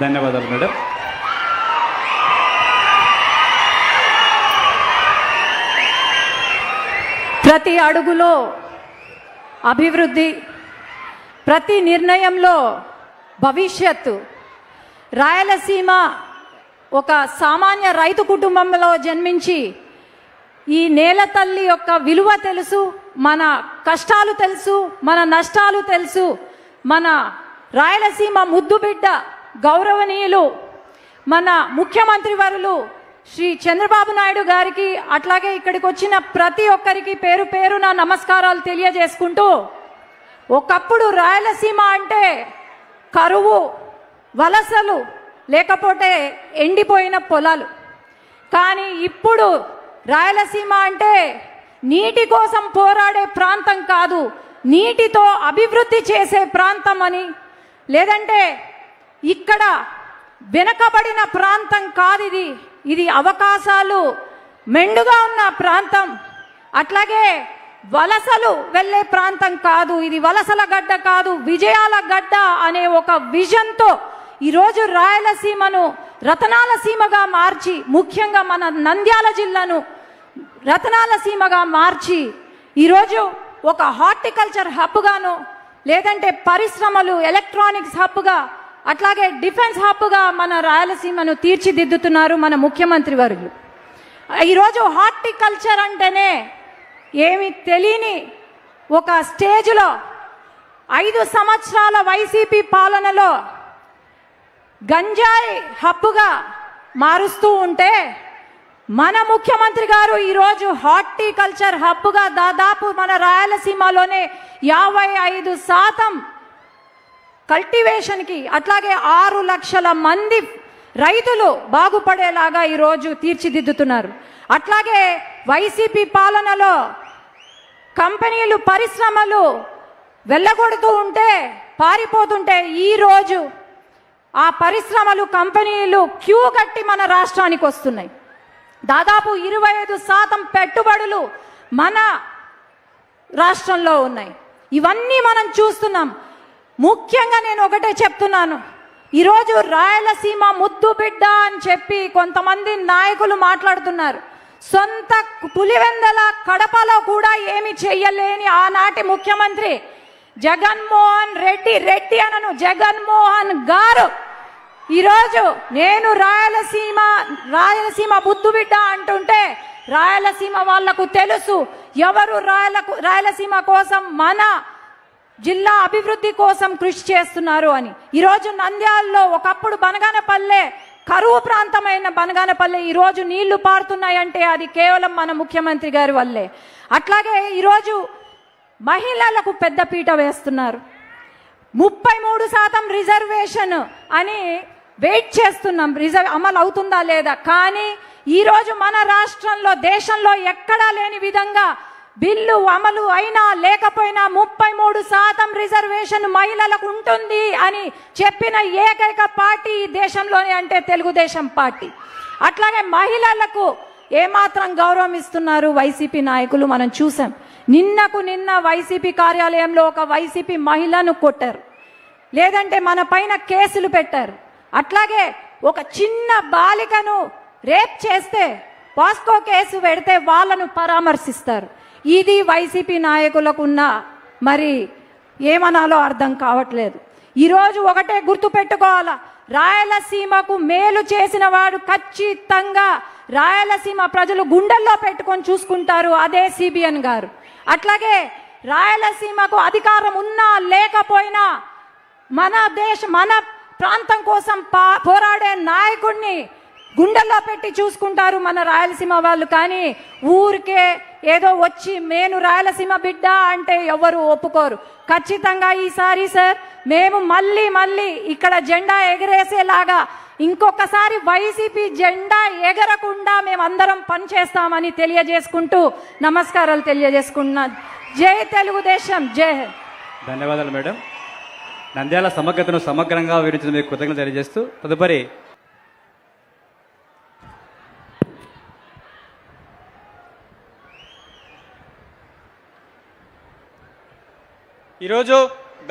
ధన్యవాదాలు మేడం. ప్రతి అడుగులో అభివృద్ధి, ప్రతి నిర్ణయంలో భవిష్యత్తు. రాయలసీమ ఒక సామాన్య రైతు కుటుంబంలో జన్మించి ఈ నేల తల్లి యొక్క విలువ తెలుసు, మన కష్టాలు తెలుసు, మన నష్టాలు తెలుసు. మన రాయలసీమ ముద్దుబిడ్డ గౌరవనీయులు మన ముఖ్యమంత్రి వర్యులు శ్రీ చంద్రబాబు నాయుడు గారికి, అట్లాగే ఇక్కడికి వచ్చిన ప్రతి ఒక్కరికి పేరు పేరున నమస్కారాలు తెలియజేసుకుంటూ, ఒకప్పుడు రాయలసీమ అంటే కరువు, వలసలు, లేకపోతే ఎండిపోయిన పొలాలు. కానీ ఇప్పుడు రాయలసీమ అంటే నీటి కోసం పోరాడే ప్రాంతం కాదు, నీటితో అభివృద్ధి చేసే ప్రాంతం అని, లేదంటే ఇక్కడ వెనకబడిన ప్రాంతం కాదు ఇది, ఇది అవకాశాలు మెండుగా ఉన్న ప్రాంతం. అట్లాగే వలసలు వెళ్ళే ప్రాంతం కాదు, ఇది వలసల గడ్డ కాదు, విజయాల గడ్డ అనే ఒక విజన్తో ఈరోజు రాయలసీమను రతనాల సీమగా మార్చి, ముఖ్యంగా మన నంద్యాల జిల్లాను రతనాల సీమగా మార్చి ఈరోజు ఒక హార్టికల్చర్ హబ్గాను, లేదంటే పరిశ్రమలు, ఎలక్ట్రానిక్స్ హబ్గా, అట్లాగే డిఫెన్స్ హబ్గా మన రాయలసీమను తీర్చిదిద్దుతున్నారు మన ముఖ్యమంత్రి వర్యులు. ఈరోజు హార్టికల్చర్ అంటేనే ఏమి తెలియని ఒక స్టేజ్లో 5 సంవత్సరాల వైసీపీ పాలనలో గంజాయి హబ్బుగా మారుస్తూ ఉంటే, మన ముఖ్యమంత్రి గారు ఈరోజు హార్టికల్చర్ హబ్గా దాదాపు మన రాయలసీమలోనే 55% కల్టివేషన్కి, అట్లాగే 6 లక్షల మంది రైతులు బాగుపడేలాగా ఈరోజు తీర్చిదిద్దుతున్నారు. అట్లాగే వైసీపీ పాలనలో కంపెనీలు, పరిశ్రమలు వెళ్ళగొడుతూ ఉంటే, పారిపోతుంటే, ఈరోజు ఆ పరిశ్రమలు, కంపెనీలు క్యూ కట్టి మన రాష్ట్రానికి వస్తున్నాయి. దాదాపు 25% పెట్టుబడులు మన రాష్ట్రంలో ఉన్నాయి. ఇవన్నీ మనం చూస్తున్నాం. ముఖ్యంగా నేను ఒకటే చెప్తున్నాను, ఈరోజు రాయలసీమ ముద్దు బిడ్డ అని చెప్పి కొంతమంది నాయకులు మాట్లాడుతున్నారు. సొంత పులివెందల కడపలో కూడా ఏమి చెయ్యలేని ఆనాటి ముఖ్యమంత్రి జగన్మోహన్ రెడ్డి, రెడ్డి అనను జగన్మోహన్ గారు ఈరోజు నేను రాయలసీమ ముద్దు బిడ్డ అంటుంటే, రాయలసీమ వాళ్లకు తెలుసు ఎవరు రాయలసీమ కోసం, మన జిల్లా అభివృద్ధి కోసం కృషి చేస్తున్నారు అని. ఈరోజు నంద్యాలలో ఒకప్పుడు బనగానపల్లె కరువు ప్రాంతమైన బనగానపల్లె ఈరోజు నీళ్లు పారుతున్నాయంటే అది కేవలం మన ముఖ్యమంత్రి గారి వల్లే. అట్లాగే ఈరోజు మహిళలకు పెద్దపీట వేస్తున్నారు. 33% రిజర్వేషన్ అని వెయిట్ చేస్తున్నాం, అమలు అవుతుందా లేదా. కానీ ఈరోజు మన రాష్ట్రంలో, దేశంలో ఎక్కడా లేని విధంగా బిల్లు అమలు అయినా లేకపోయినా 33% రిజర్వేషన్ మహిళలకు ఉంటుంది అని చెప్పిన ఏకైక పార్టీ ఈ దేశంలోనే అంటే తెలుగుదేశం పార్టీ. అట్లాగే మహిళలకు ఏమాత్రం గౌరవం ఇస్తున్నారు వైసీపీ నాయకులు మనం చూసాం. నిన్న వైసీపీ కార్యాలయంలో ఒక వైసీపీ మహిళను కొట్టారు, లేదంటే మన పైన కేసులు పెట్టారు. అట్లాగే ఒక చిన్న బాలికను రేప్ చేస్తే పాస్కో కేసు పెడితే వాళ్ళను పరామర్శిస్తారు. ఇది వైసీపీ నాయకులకున్న మరి ఏమనాలో అర్థం కావట్లేదు. ఈరోజు ఒకటే గుర్తు పెట్టుకోవాలా, రాయలసీమకు మేలు చేసిన వాడు ఖచ్చితంగా రాయలసీమ ప్రజలు గుండెల్లో పెట్టుకొని చూసుకుంటారు, అదే సిబిఎన్ గారు. అట్లాగే రాయలసీమకు అధికారం ఉన్నా లేకపోయినా మన ప్రాంతం కోసం పోరాడే నాయకుడిని గుండెల్లో పెట్టి చూసుకుంటారు మన రాయలసీమ వాళ్ళు. కానీ ఊరికే ఏదో వచ్చి నేను రాయలసీమ బిడ్డ అంటే ఎవరు ఒప్పుకోరు. ఖచ్చితంగా ఈసారి సార్ మేము మళ్ళీ ఇక్కడ జెండా ఎగరేసేలాగా ఇంకొకసారి వైసీపీ జెండా ఎగరకుండా మేమందరం పనిచేస్తామని తెలియజేసుకుంటూ నమస్కారాలు తెలియజేసుకుంటున్నా. జై తెలుగుదేశం, జై హింద్. ధన్యవాదాలు మేడం. నంద్యాల సమగ్రతను సమగ్రంగా వివరించిన మీకు కృతజ్ఞతలు తెలియజేస్తూ తదుపరి ఈరోజు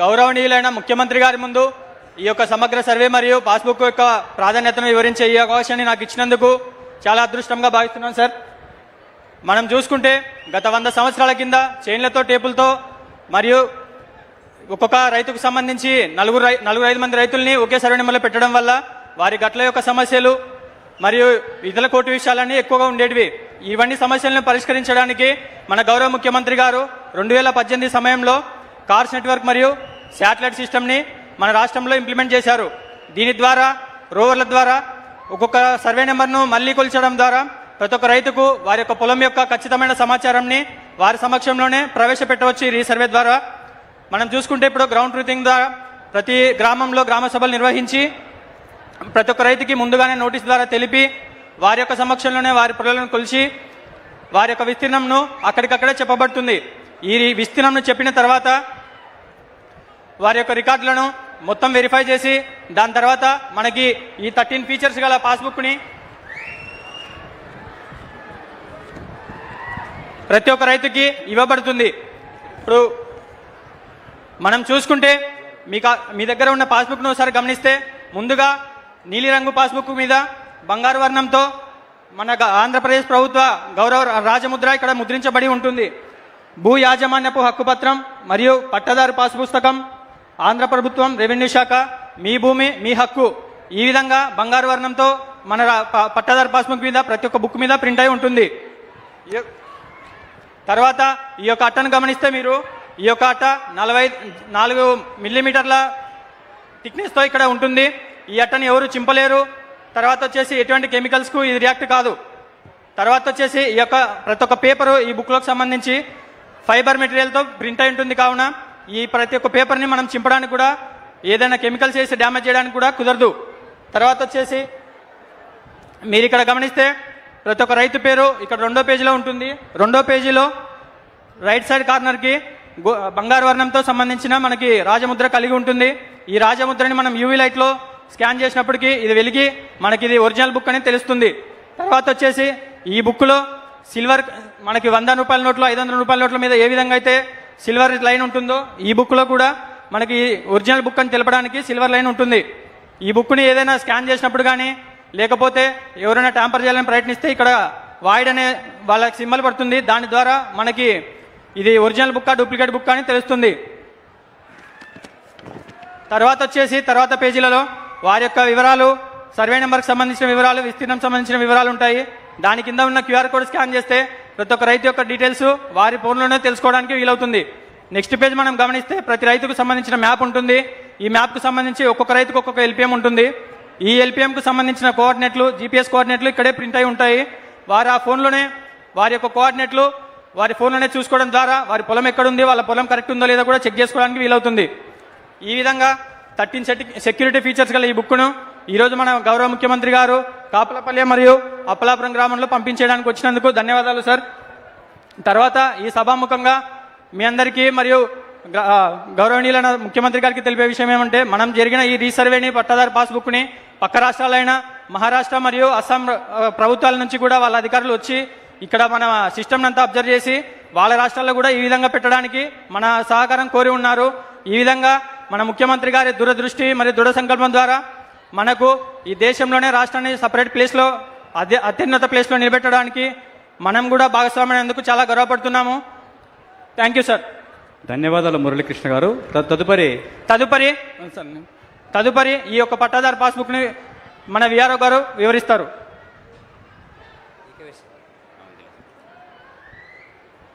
గౌరవనీయులైన ముఖ్యమంత్రి గారి ముందు ఈ యొక్క సమగ్ర సర్వే మరియు పాస్బుక్ యొక్క ప్రాధాన్యతను వివరించే ఈ అవకాశాన్ని నాకు ఇచ్చినందుకు చాలా అదృష్టంగా భావిస్తున్నాను సార్. మనం చూసుకుంటే గత 100 సంవత్సరాల కింద చైన్లతో టేపులతో మరియు ఒక్కొక్క రైతుకు సంబంధించి నలుగురు 5 మంది రైతుల్ని ఒకే సర్వే నెంబర్లో పెట్టడం వల్ల వారి గట్ల యొక్క సమస్యలు మరియు ఇతర కోర్టు విషయాలన్నీ ఎక్కువగా ఉండేటివి. ఇవన్నీ సమస్యలను పరిష్కరించడానికి మన గౌరవ ముఖ్యమంత్రి గారు 2018 సమయంలో కార్స్ నెట్వర్క్ మరియు శాటిలైట్ సిస్టమ్ని మన రాష్ట్రంలో ఇంప్లిమెంట్ చేశారు. దీని ద్వారా రోవర్ల ద్వారా ఒక్కొక్క సర్వే నెంబర్ను మళ్లీ కొలిచడం ద్వారా ప్రతి ఒక్క రైతుకు వారి యొక్క పొలం యొక్క ఖచ్చితమైన సమాచారాన్ని వారి సమక్షంలోనే ప్రవేశపెట్టవచ్చు ఈ సర్వే ద్వారా. మనం చూసుకుంటే ఇప్పుడు గ్రౌండ్ ట్రూతింగ్ ద్వారా ప్రతి గ్రామంలో గ్రామ సభలు నిర్వహించి ప్రతి ఒక్క రైతుకి ముందుగానే నోటీస్ ద్వారా తెలిపి వారి యొక్క సమక్షంలోనే వారి పొలాలను కొలిచి వారి యొక్క విస్తీర్ణంను అక్కడికక్కడే చెప్పబడుతుంది. ఈ విస్తీర్ణంను చెప్పిన తర్వాత వారి యొక్క రికార్డులను మొత్తం వెరిఫై చేసి దాని తర్వాత మనకి ఈ 13 ఫీచర్స్ గల పాస్బుక్ని ప్రతి ఒక్క రైతుకి ఇవ్వబడుతుంది. ఇప్పుడు మనం చూసుకుంటే మీ దగ్గర ఉన్న పాస్బుక్ను ఒకసారి గమనిస్తే ముందుగా నీలిరంగు పాస్బుక్ మీద బంగారు వర్ణంతో మన ఆంధ్రప్రదేశ్ ప్రభుత్వ గౌరవ రాజముద్ర ఇక్కడ ముద్రించబడి ఉంటుంది. భూ యాజమాన్యపు హక్కుపత్రం మరియు పట్టదారు పాస్ పుస్తకం, ఆంధ్ర ప్రభుత్వం, రెవెన్యూ శాఖ, మీ భూమి మీ హక్కు, ఈ విధంగా బంగారు వర్ణంతో మన పట్టదారు పాస్బుక్ మీద ప్రతి ఒక్క బుక్ మీద ప్రింట్ అయి ఉంటుంది. తర్వాత ఈ యొక్క అట్టను గమనిస్తే మీరు ఈ యొక్క అట్ట 44 మిల్లీమీటర్ల థిక్నెస్తో ఇక్కడ ఉంటుంది. ఈ అట్టని ఎవరు చింపలేరు. తర్వాత వచ్చేసి ఎటువంటి కెమికల్స్కు ఇది రియాక్ట్ కాదు. తర్వాత వచ్చేసి ఈ యొక్క ప్రతి ఒక్క పేపరు ఈ బుక్లోకి సంబంధించి ఫైబర్ మెటీరియల్తో ప్రింట్ అయి ఉంటుంది. కావున ఈ ప్రతి ఒక్క పేపర్ని మనం చింపడానికి కూడా ఏదైనా కెమికల్స్ వేసి డ్యామేజ్ చేయడానికి కూడా కుదరదు. తర్వాత వచ్చేసి మీరు ఇక్కడ గమనిస్తే ప్రతి ఒక్క రైతు పేరు ఇక్కడ 2వ పేజీలో ఉంటుంది. 2వ పేజీలో రైట్ సైడ్ కార్నర్కి బంగారు వర్ణంతో సంబంధించిన మనకి రాజముద్ర కలిగి ఉంటుంది. ఈ రాజముద్రని మనం యూవీ లైట్లో స్కాన్ చేసినప్పటికీ ఇది వెలిగి మనకి ఇది ఒరిజినల్ బుక్ అని తెలుస్తుంది. తర్వాత వచ్చేసి ఈ బుక్లో సిల్వర్ మనకి 100 రూపాయల నోట్లు 500 రూపాయల నోట్ల మీద ఏ విధంగా అయితే సిల్వర్ లైన్ ఉంటుందో ఈ బుక్లో కూడా మనకి ఒరిజినల్ బుక్ అని తెలపడానికి సిల్వర్ లైన్ ఉంటుంది. ఈ బుక్ని ఏదైనా స్కాన్ చేసినప్పుడు కానీ లేకపోతే ఎవరైనా ట్యాంపర్ చేయాలని ప్రయత్నిస్తే ఇక్కడ వాయిడ్ అనే వాళ్ళకి సింబల్ పడుతుంది. దాని ద్వారా మనకి ఇది ఒరిజినల్ బుక్ డూప్లికేట్ బుక్ అని తెలుస్తుంది. తర్వాత వచ్చేసి తర్వాత పేజీలలో వారి యొక్క వివరాలు, సర్వే నెంబర్కి సంబంధించిన వివరాలు, విస్తీర్ణం సంబంధించిన వివరాలు ఉంటాయి. దాని కింద ఉన్న QR కోడ్ స్కాన్ చేస్తే ప్రతి ఒక్క రైతు యొక్క డీటెయిల్స్ వారి ఫోన్లోనే తెలుసుకోవడానికి వీలవుతుంది. నెక్స్ట్ పేజ్ మనం గమనిస్తే ప్రతి రైతుకు సంబంధించిన మ్యాప్ ఉంటుంది. ఈ మ్యాప్కు సంబంధించి ఒక్కొక్క రైతుకు ఒక్కొక్క LPM ఉంటుంది. ఈ LPMకు సంబంధించిన కోఆర్డినేట్లు, GPS కోఆర్డినేట్లు ఇక్కడే ప్రింట్ అయి ఉంటాయి. వారు ఆ ఫోన్లోనే వారి యొక్క కోఆర్డినేట్లు వారి ఫోన్లోనే చూసుకోవడం ద్వారా వారి పొలం ఎక్కడుంది, వాళ్ళ పొలం కరెక్ట్ ఉందో లేదో కూడా చెక్ చేసుకోవడానికి వీలవుతుంది. ఈ విధంగా 13 సెక్యూరిటీ ఫీచర్స్ గల ఈ బుక్ను ఈరోజు మన గౌరవ ముఖ్యమంత్రి గారు కాపలపల్లి మరియు అప్పలాపురం గ్రామంలో పంపించేయడానికి వచ్చినందుకు ధన్యవాదాలు సార్. తర్వాత ఈ సభాముఖంగా మీ అందరికీ మరియు గౌరవనీయులైన ముఖ్యమంత్రి గారికి తెలిపే విషయం ఏమంటే మనం జరిగిన ఈ రీసర్వేని పట్టాదారు పాస్బుక్ని పక్క రాష్ట్రాలైన మహారాష్ట్ర మరియు అస్సాం ప్రభుత్వాల నుంచి కూడా వాళ్ళ అధికారులు వచ్చి ఇక్కడ మన సిస్టమ్ అంతా అబ్జర్వ్ చేసి వాళ్ళ రాష్ట్రాల్లో కూడా ఈ విధంగా పెట్టడానికి మన సహకారం కోరి ఉన్నారు. ఈ విధంగా మన ముఖ్యమంత్రి గారి దూరదృష్టి మరియు దృఢ సంకల్పం ద్వారా మనకు ఈ దేశంలోనే రాష్ట్రాన్ని సపరేట్ ప్లేస్లో అత్యున్నత ప్లేస్లో నిలబెట్టడానికి మనం కూడా భాగస్వామ్యమైనందుకు చాలా గర్వపడుతున్నాము. Thank you sir. ధన్యవాదాలు మురళీకృష్ణ గారు. తదుపరి ఈ యొక్క పట్టాదారు పాస్బుక్ని మన విఆర్ఓ గారు వివరిస్తారు.